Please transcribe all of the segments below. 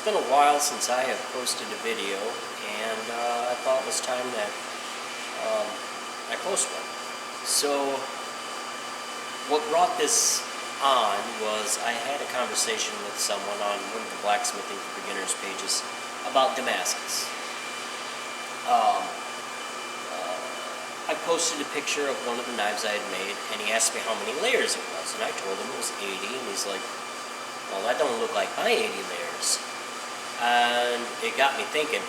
been a while since I have posted a video, and I thought it was time that I post one. So what brought this on was I had a conversation with someone on one of the Blacksmithing for Beginners pages about Damascus. I posted a picture of one of the knives I had made, and he asked me how many layers it was, and I told him it was 80, and he's like, well, that don't look like my 80 layers. And it got me thinking,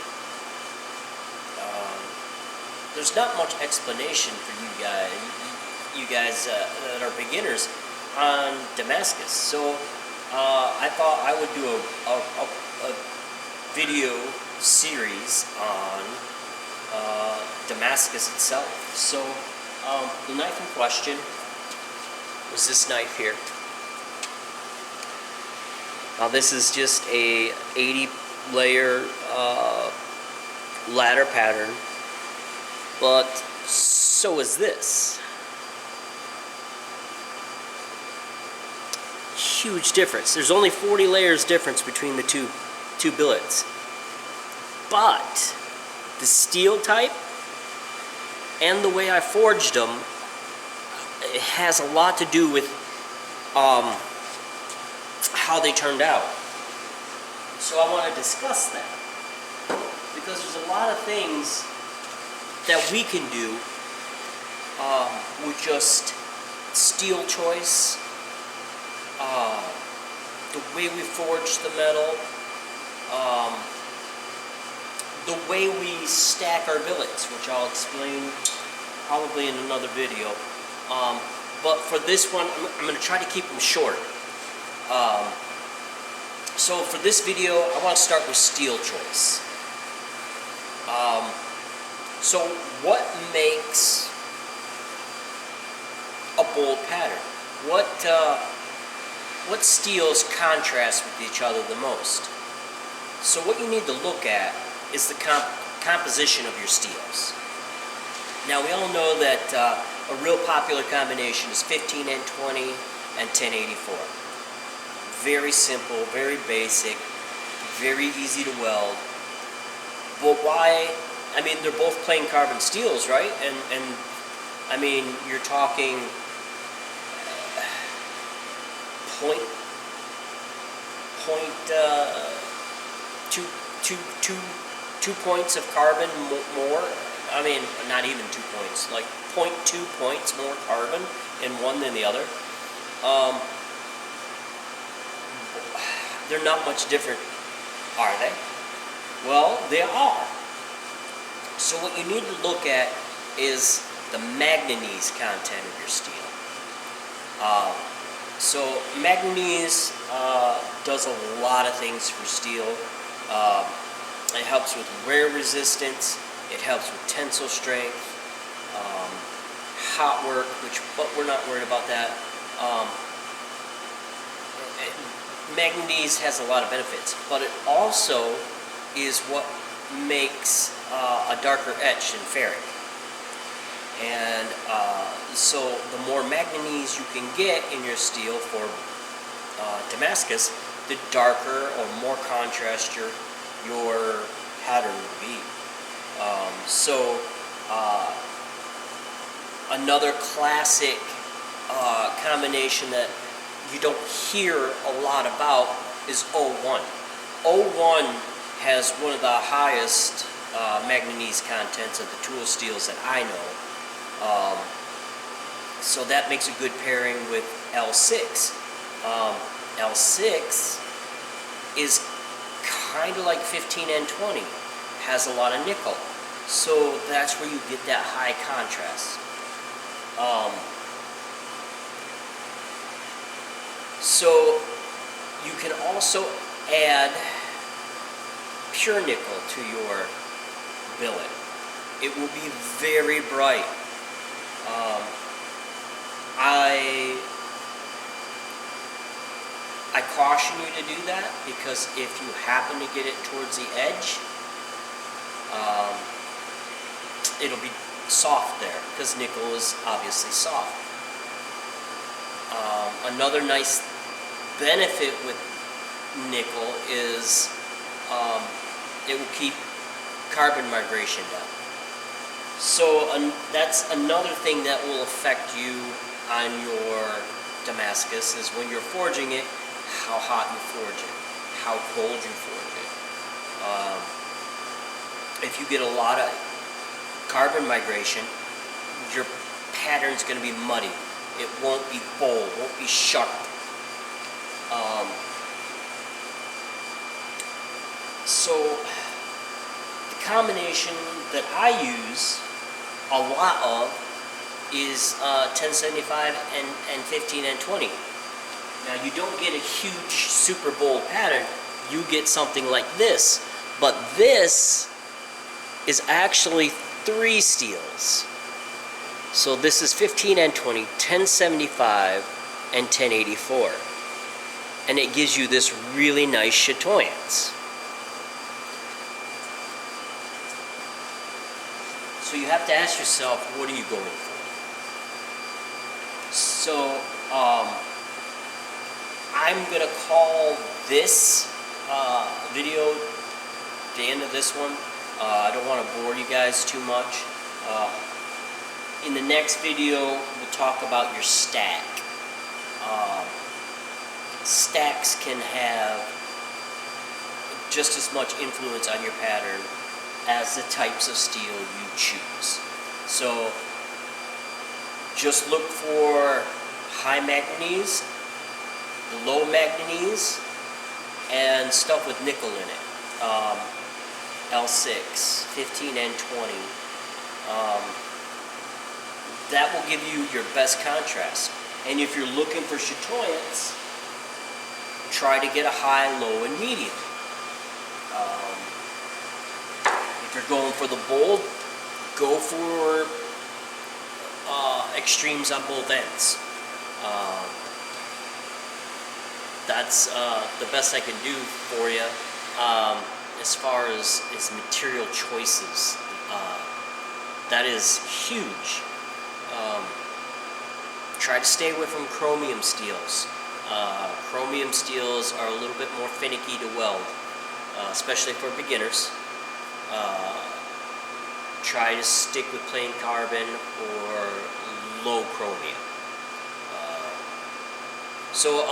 there's not much explanation for you guys that are beginners on Damascus. So I thought I would do a video series on Damascus itself. So the knife in question was this knife here. Now this is just a 80 layer ladder pattern, but so is this. Huge difference. There's only 40 layers difference between the two billets. But the steel type and the way I forged them, it has a lot to do with how they turned out. So I want to discuss that, because there's a lot of things that we can do with just steel choice, the way we forge the metal, the way we stack our billets, which I'll explain probably in another video. But for this one, I'm going to try to keep them short. So for this video, I want to start with steel choice. So what makes a bold pattern? What steels contrast with each other the most? So what you need to look at is the composition of your steels. Now we all know that a real popular combination is 15N20 and 1084. Very simple, very basic, very easy to weld. But why? I mean, they're both plain carbon steels, right? And I mean, you're talking two points of carbon more. I mean, not even 2 points, like 0.2 points more carbon in one than the other. They're not much different, are they? Well, they are. So what you need to look at is the manganese content of your steel. So manganese does a lot of things for steel. It helps with wear resistance. It helps with tensile strength, hot work, but we're not worried about that. Manganese has a lot of benefits, but it also is what makes a darker etch in ferric. And so the more manganese you can get in your steel for Damascus, the darker or more contrast your pattern will be. Another classic combination that you don't hear a lot about is 01. 01 has one of the highest manganese contents of the tool steels that I know. So that makes a good pairing with L6. L6 is kind of like 15N20, has a lot of nickel. So that's where you get that high contrast. So you can also add pure nickel to your billet. It will be very bright. I caution you to do that, because if you happen to get it towards the edge, it'll be soft there, because nickel is obviously soft. Another nice benefit with nickel is it will keep carbon migration down. So that's another thing that will affect you on your Damascus, is when you're forging it, how hot you forge it, how cold you forge it. If you get a lot of carbon migration, your pattern's going to be muddy. It won't be bold, won't be sharp. So the combination that I use a lot of is 1075 and 15 and 20. Now you don't get a huge super bold pattern, you get something like this, but this is actually 3 steels. So this is 15 and 20, 1075 and 1084. And it gives you this really nice chatoyance. So you have to ask yourself, what are you going for? So I'm going to call this video the end of this one. I don't want to bore you guys too much. In the next video, we'll talk about your stack. Stacks can have just as much influence on your pattern as the types of steel you choose. So just look for high manganese, low manganese, and stuff with nickel in it. L6, 15 and 20. That will give you your best contrast. And if you're looking for chatoyance, try to get a high, low, and medium. If you're going for the bold, go for extremes on both ends. That's the best I can do for you as far as material choices. That is huge. Try to stay away from chromium steels. Chromium steels are a little bit more finicky to weld, especially for beginners. Try to stick with plain carbon or low chromium. So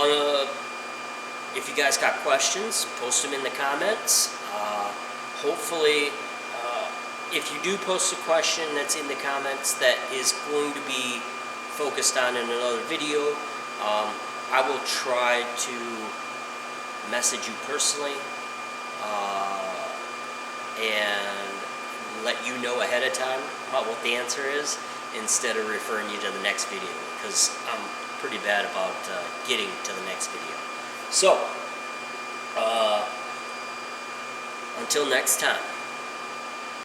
if you guys got questions, post them in the comments. Hopefully, if you do post a question that's in the comments that is going to be focused on in another video, I will try to message you personally and let you know ahead of time about what the answer is, instead of referring you to the next video, because I'm pretty bad about getting to the next video. So, until next time.